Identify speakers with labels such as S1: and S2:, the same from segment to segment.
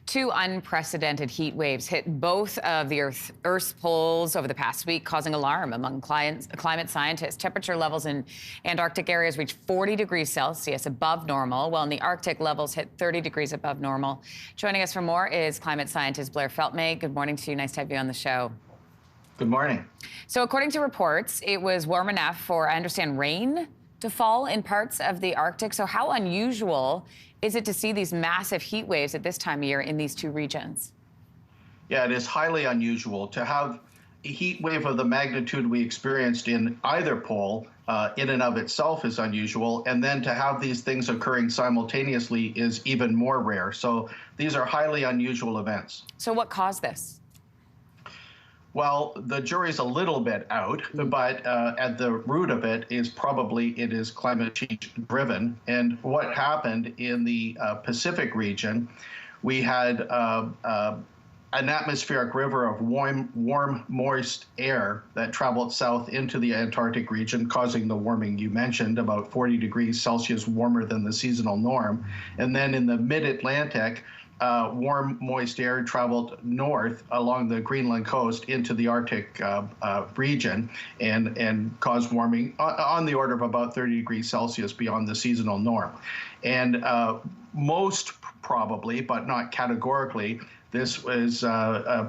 S1: Two unprecedented heat waves hit both of the Earth's poles over the past week, causing alarm among climate scientists. Temperature levels in Antarctic areas reached 40 degrees Celsius above normal, while in the Arctic levels hit 30 degrees above normal. Joining us for more is climate scientist Blair Feltmate. Good morning to you. Nice to have you on the show.
S2: Good morning.
S1: So according to reports, it was warm enough for, I understand, rain to fall in parts of the Arctic. So how unusual is it to see these massive heat waves at this time of year in these two regions?
S2: Yeah, it is highly unusual to have a heat wave of the magnitude we experienced in either pole in and of itself is unusual. And then to have these things occurring simultaneously is even more rare. So these are highly unusual events.
S1: So what caused this?
S2: Well, the jury's a little bit out, but at the root of it is climate change driven. And what happened in the Pacific region, we had an atmospheric river of warm, moist air that traveled south into the Antarctic region, causing the warming you mentioned, about 40 degrees Celsius warmer than the seasonal norm. And then in the mid-Atlantic, warm, moist air traveled north along the Greenland coast into the Arctic region and caused warming on the order of about 30 degrees Celsius beyond the seasonal norm. And most probably, but not categorically, this was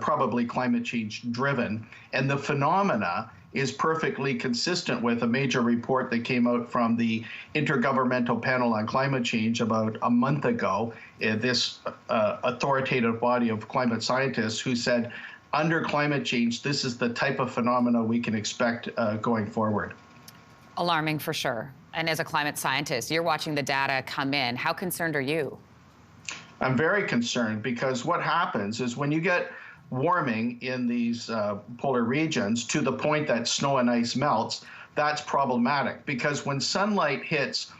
S2: probably climate change driven. And the phenomena is perfectly consistent with a major report that came out from the Intergovernmental Panel on Climate Change about a month ago. This authoritative body of climate scientists who said, under climate change, this is the type of phenomena we can expect going forward.
S1: Alarming for sure. And as a climate scientist, you're watching the data come in. How concerned are you?
S2: I'm very concerned because what happens is when you get warming in these polar regions to the point that snow and ice melts, that's problematic because when sunlight hits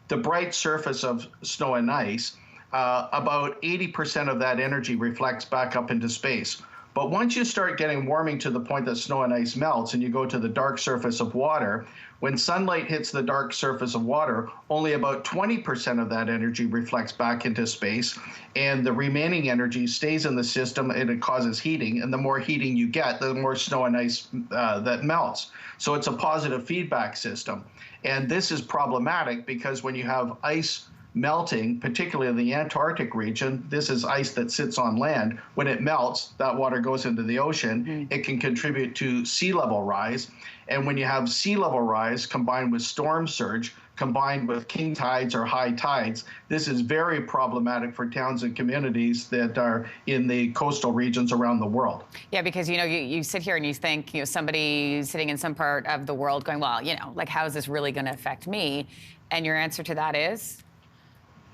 S2: the bright surface of snow and ice, about 80% of that energy reflects back up into space. But once you start getting warming to the point that snow and ice melts and you go to the dark surface of water, when sunlight hits the dark surface of water, only about 20% of that energy reflects back into space, and the remaining energy stays in the system and it causes heating. And the more heating you get, the more snow and ice that melts. So it's a positive feedback system. And this is problematic because when you have ice melting, particularly in the Antarctic region, this is ice that sits on land. When it melts, that water goes into the ocean. It can contribute to sea level rise. And when you have sea level rise combined with storm surge, combined with king tides or high tides, this is very problematic for towns and communities that are in the coastal regions around the world.
S1: Yeah, because, you sit here and you think, somebody sitting in some part of the world going, well, like, how is this really going to affect me? And your answer to that is?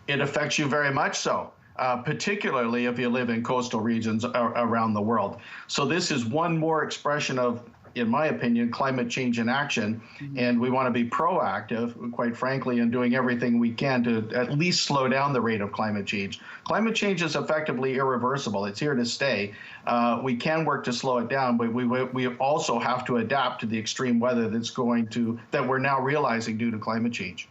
S2: It affects you very much so, particularly if you live in coastal regions around the world. So this is one more expression of, in my opinion, climate change in action. And we want to be proactive, quite frankly, in doing everything we can to at least slow down the rate of climate change. Climate change is effectively irreversible. It's here to stay. We can work to slow it down, but we also have to adapt to the extreme weather that we're now realizing due to climate change.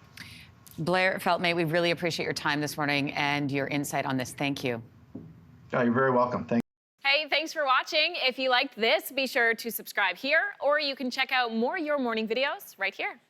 S1: Blair Feltmate, we really appreciate your time this morning and your insight on this. Thank you.
S2: Oh, you're very welcome.
S3: Hey, thanks for watching. If you liked this, be sure to subscribe here, or you can check out more Your Morning videos right here.